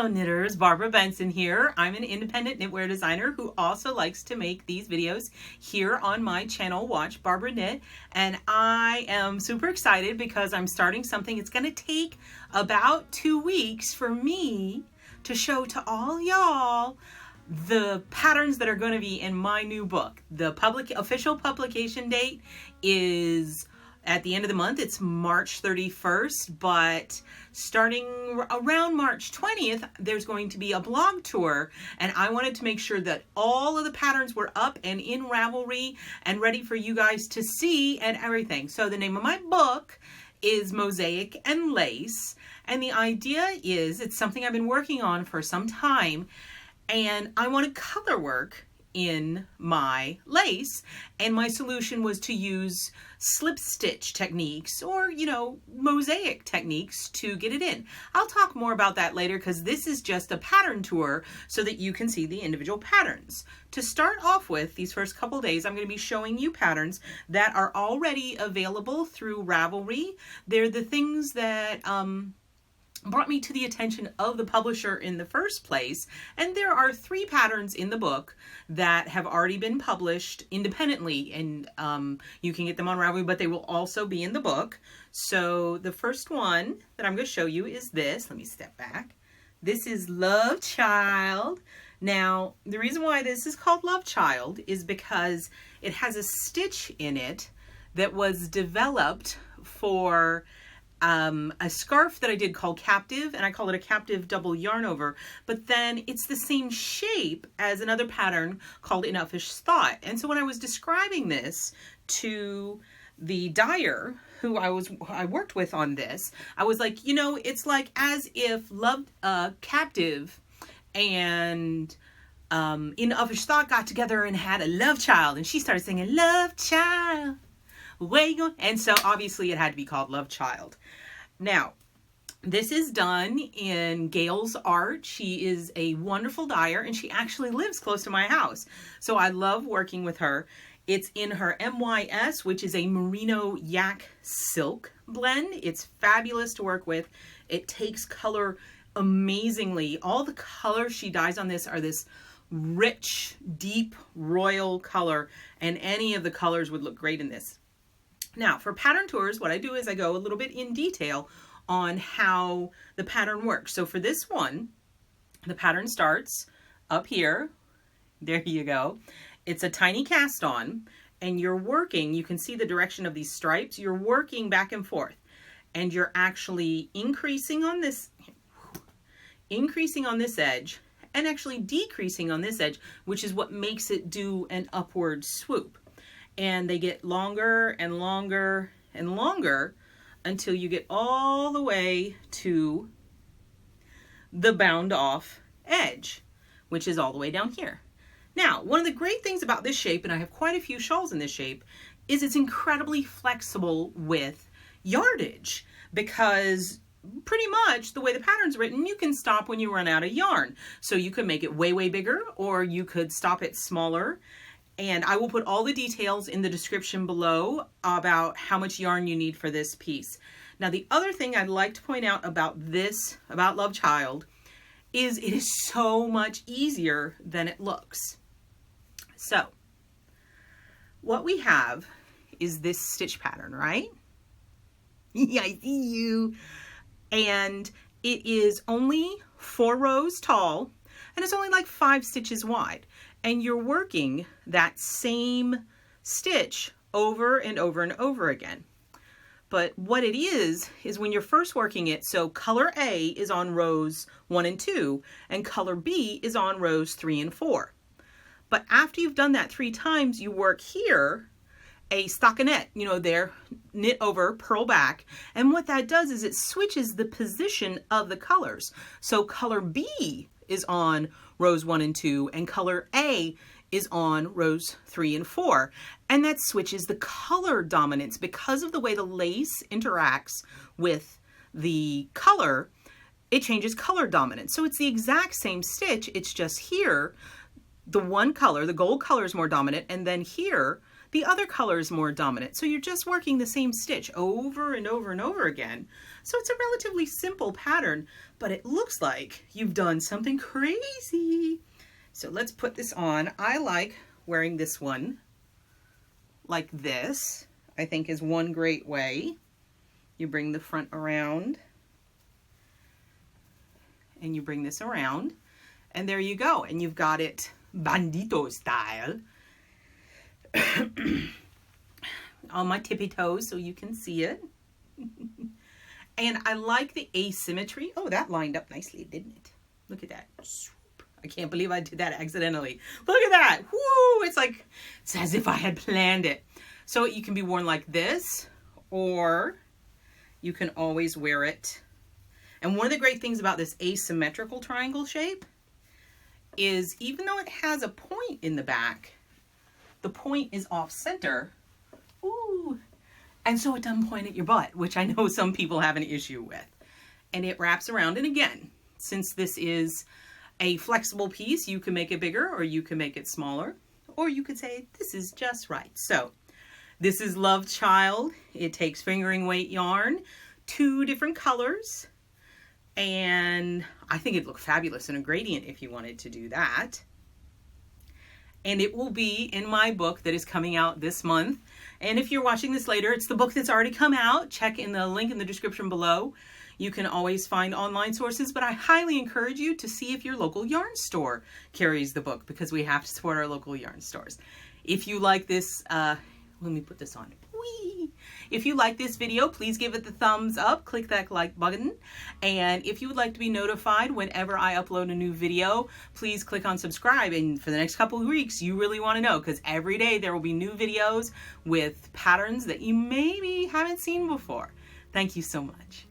Hello knitters, Barbara Benson here. I'm an independent knitwear designer who also likes to make these videos here on my channel, Watch Barbara Knit. And I am super excited because I'm starting something. It's going to take about 2 weeks for me to show to all y'all the patterns that are going to be in my new book. The official publication date is at the end of the month. It's March 31st, but starting around March 20th, there's going to be a blog tour, and I wanted to make sure that all of the patterns were up and in Ravelry and ready for you guys to see and everything. So the name of my book is Mosaic and Lace, and the idea is it's something I've been working on for some time, and I wanted color work in my lace, and my solution was to use slip stitch techniques or, mosaic techniques to get it in. I'll talk more about that later because this is just a pattern tour so that you can see the individual patterns. To start off with, these first couple days, I'm going to be showing you patterns that are already available through Ravelry. They're the things that brought me to the attention of the publisher in the first place, and there are 3 patterns in the book that have already been published independently, and you can get them on Ravelry, but they will also be in the book. So the first one that I'm going to show you is this. Let me step back. This is Love Child. Now, the reason why this is called Love Child is because it has a stitch in it that was developed for a scarf that I did called Captive, and I call it a Captive double yarn over, but then it's the same shape as another pattern called In Uffish Thought. And so when I was describing this to the dyer who I worked with on this, I was like, it's like as if Captive and In Uffish Thought got together and had a love child, and she started singing Love Child, where you going? And so obviously it had to be called Love Child. Now, this is done in Gail's art. She is a wonderful dyer, and she actually lives close to my house. So I love working with her. It's in her MYS, which is a merino yak silk blend. It's fabulous to work with. It takes color amazingly. All the colors she dyes on this are this rich, deep, royal color, and any of the colors would look great in this. Now, for pattern tours, what I do is I go a little bit in detail on how the pattern works. So for this one, the pattern starts up here. There you go. It's a tiny cast on, and you're working, you can see the direction of these stripes. You're working back and forth, and you're actually increasing on this edge, and actually decreasing on this edge, which is what makes it do an upward swoop. And they get longer and longer and longer until you get all the way to the bound off edge, which is all the way down here. Now, one of the great things about this shape, and I have quite a few shawls in this shape, is it's incredibly flexible with yardage, because pretty much the way the pattern's written, you can stop when you run out of yarn. So you could make it way, way bigger, or you could stop it smaller. And I will put all the details in the description below about how much yarn you need for this piece. Now, the other thing I'd like to point out about Love Child, is it is so much easier than it looks. So, what we have is this stitch pattern, right? Yeah, I see you. And it is only 4 rows tall, and it's only like 5 stitches wide. And you're working that same stitch over and over and over again. But what it is when you're first working it, so color A is on rows 1 and 2, and color B is on rows 3 and 4. But after you've done that 3 times, you work here a stockinette, there, knit over, purl back. And what that does is it switches the position of the colors. So color B is on rows 1 and 2, and color A is on rows 3 and 4. And that switches the color dominance because of the way the lace interacts with the color. It changes color dominance. So it's the exact same stitch. It's just here, the one color, the gold color, is more dominant, and then here, the other color is more dominant. So you're just working the same stitch over and over and over again. So it's a relatively simple pattern, but it looks like you've done something crazy. So let's put this on. I like wearing this one like this, I think is one great way. You bring the front around and you bring this around and there you go. And you've got it bandito style. On my tippy toes so you can see it. And I like the asymmetry. Oh, that lined up nicely, didn't it? Look at that. I can't believe I did that accidentally. Look at that. Woo! It's like, it's as if I had planned it. So you can be worn like this, or you can always wear it. And one of the great things about this asymmetrical triangle shape is even though it has a point in the back, the point is off center. Ooh. And so it doesn't point at your butt, which I know some people have an issue with. And it wraps around. And again, since this is a flexible piece, you can make it bigger or you can make it smaller, or you could say this is just right. So this is Love Child. It takes fingering weight yarn, 2 different colors, and I think it'd look fabulous in a gradient if you wanted to do that. And it will be in my book that is coming out this month. And if you're watching this later, it's the book that's already come out. Check in the link in the description below. You can always find online sources, but I highly encourage you to see if your local yarn store carries the book, because we have to support our local yarn stores. If you like this, let me put this on. Whee! If you like this video, please give it the thumbs up, click that like button. And if you would like to be notified whenever I upload a new video, please click on subscribe. And for the next couple of weeks, you really want to know, because every day there will be new videos with patterns that you maybe haven't seen before. Thank you so much.